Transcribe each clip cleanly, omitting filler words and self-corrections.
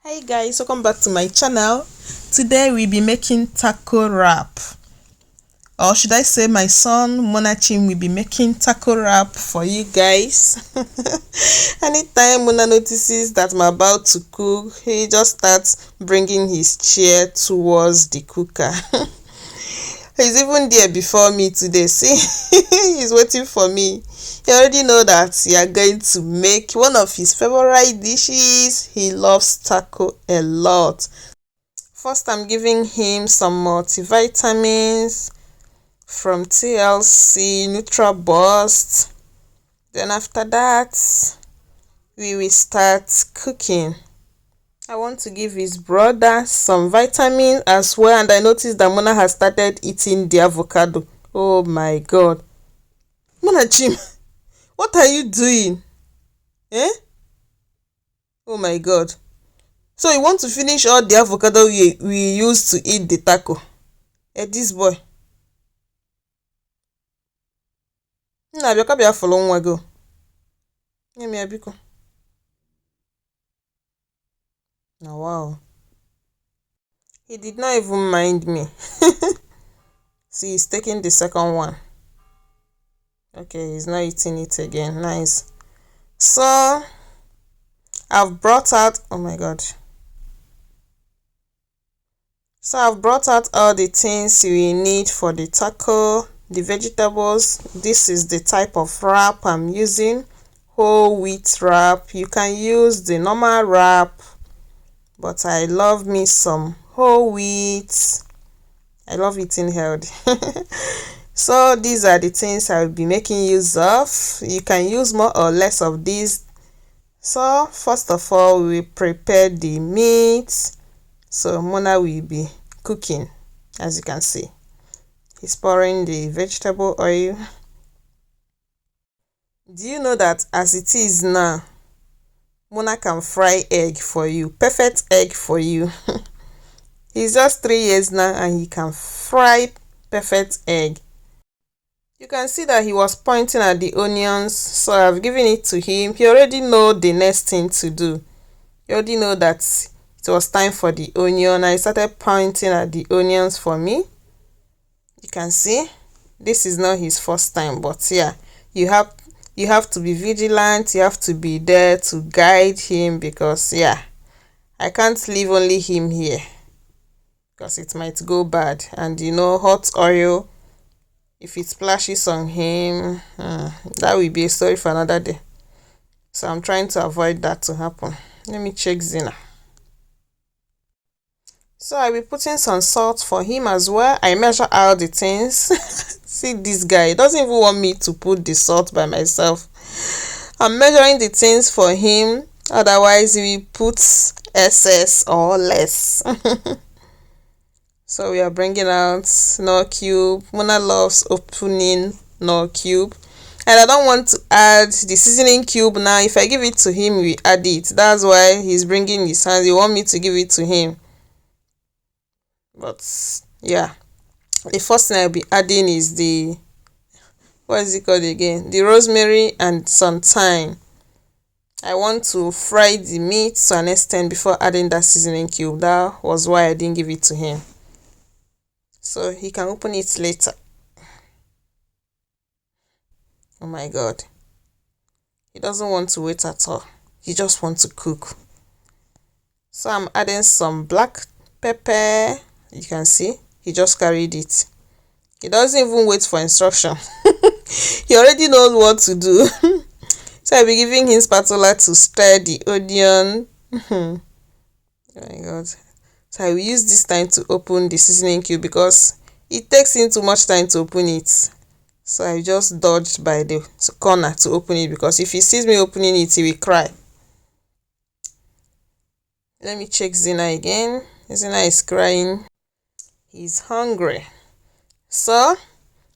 Hi guys, welcome back to my channel. Today we'll be making taco wrap, or should I say my son Monachim will be making taco wrap for you guys. Anytime Mona notices that I'm about to cook, he just starts bringing his chair towards the cooker. He's even there before me today. See, he's waiting for me. You already know that you are going to make one of his favorite dishes. He loves taco a lot. First, I'm giving him some multivitamins from TLC NutraBoost. Then after that, we will start cooking. I want to give his brother some vitamin as well, and I noticed that Mona has started eating the avocado. Oh my god. Mona Jim, what are you doing? Eh? Oh my god. So you want to finish all the avocado we used to eat the taco? This boy. Nna bịa bịa follow nwa go. Nye me abiko. Now wow. He did not even mind me. See, he's taking the second one. Okay, he's not eating it again. Nice. So I've brought out, oh my god. So I've brought out all the things we need for the taco, the vegetables. This is the type of wrap I'm using. Whole wheat wrap. You can use the normal wrap, but I love me some whole wheat. I love eating healthy. So these are the things I will be making use of. You can use more or less of these. So first of all, we prepare the meat. So Mona will be cooking, as you can see. He's pouring the vegetable oil. Do you know that as it is now, Mona can fry egg for you, perfect egg for you. He's just 3 years now and he can fry perfect egg. You can see that he was pointing at the onions, so I've given it to him. He already know the next thing to do. He already know that it was time for the onion. I started pointing at the onions for me. You can see this is not his first time, but yeah, you have to be vigilant. You have to be there to guide him, because yeah, I can't leave only him here, because it might go bad. And you know, hot oil, if it splashes on him, that will be a story for another day. So I'm trying to avoid that to happen. Let me check Zina. So I'll be putting some salt for him as well. I measure out the things. See this guy, he doesn't even want me to put the salt by myself. I'm measuring the things for him, otherwise he will put excess or less. So we are bringing out Knorr cube. Mona loves opening Knorr cube. And I don't want to add the seasoning cube now. If I give it to him, we add it. That's why he's bringing his hands. He want me to give it to him. But yeah, the first thing I'll be adding is the, what is it called again? The rosemary and some thyme. I want to fry the meat to an extent before adding that seasoning cube. That was why I didn't give it to him. So he can open it later. Oh my god. He doesn't want to wait at all. He just wants to cook. So I'm adding some black pepper. You can see, he just carried it. He doesn't even wait for instruction. He already knows what to do. So I'll be giving him spatula to stir the onion. Oh my god. So I will use this time to open the seasoning cube, because it takes him too much time to open it. So I just dodged by the corner to open it, because if he sees me opening it, he will cry. Let me check Zina again. Zina is crying. He's hungry. So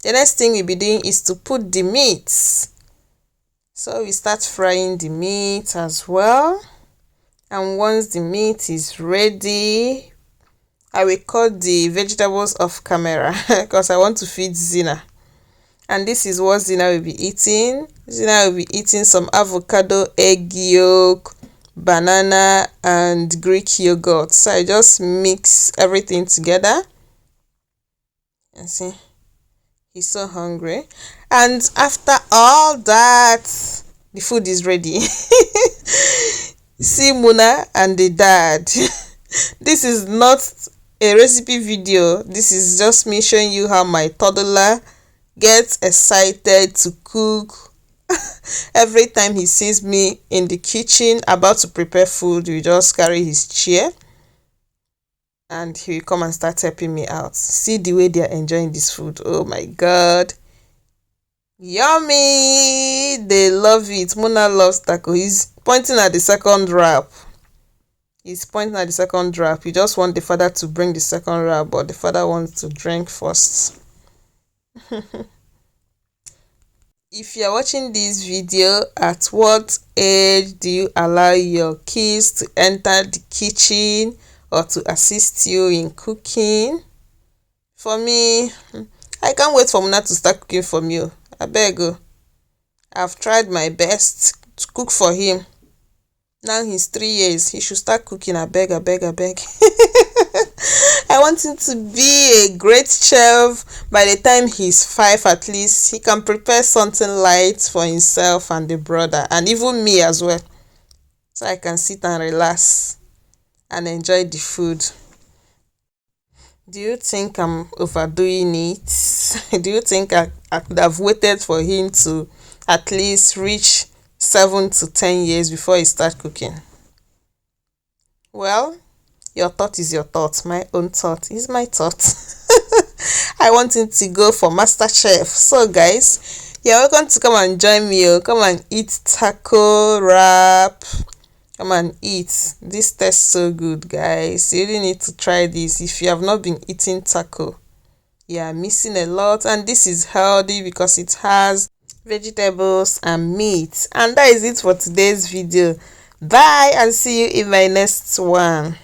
the next thing we'll be doing is to put the meat. So we start frying the meat as well. And once the meat is ready, I will cut the vegetables off camera because I want to feed Zina. And this is what Zina will be eating. Zina will be eating some avocado, egg yolk, banana and Greek yogurt. So I just mix everything together. And see, he's so hungry. And after all that, the food is ready. See Muna and the dad. This is not a recipe video. This is just me showing you how my toddler gets excited to cook. Every time he sees me in the kitchen about to prepare food, he just carry his chair and he will come and start helping me out. See the way they are enjoying this food. Oh my god, yummy! They love it. Muna loves taco. He's pointing at the second wrap. He just want the father to bring the second wrap, but the father wants to drink first. If you're watching this video, at what age do you allow your kids to enter the kitchen or to assist you in cooking? For me, I can't wait for Muna to start cooking for me. I beg you. I've tried my best to cook for him. Now he's 3 years. He should start cooking. I beg. I want him to be a great chef. By the time he's 5, at least, he can prepare something light for himself and the brother, and even me as well. So I can sit and relax and enjoy the food. Do you think I'm overdoing it? Do you think I could have waited for him to at least reach 7 to 10 years before he start cooking? Well, your thought is your thought. My own thought is my thought. I want him to go for Master Chef. So guys, you're welcome to come and join me. Come and eat taco wrap. Come and eat. This tastes so good, guys. You really need to try this. If you have not been eating taco, you are missing a lot. And this is healthy because it has vegetables and meat. And that is it for today's video. Bye, and see you in my next one.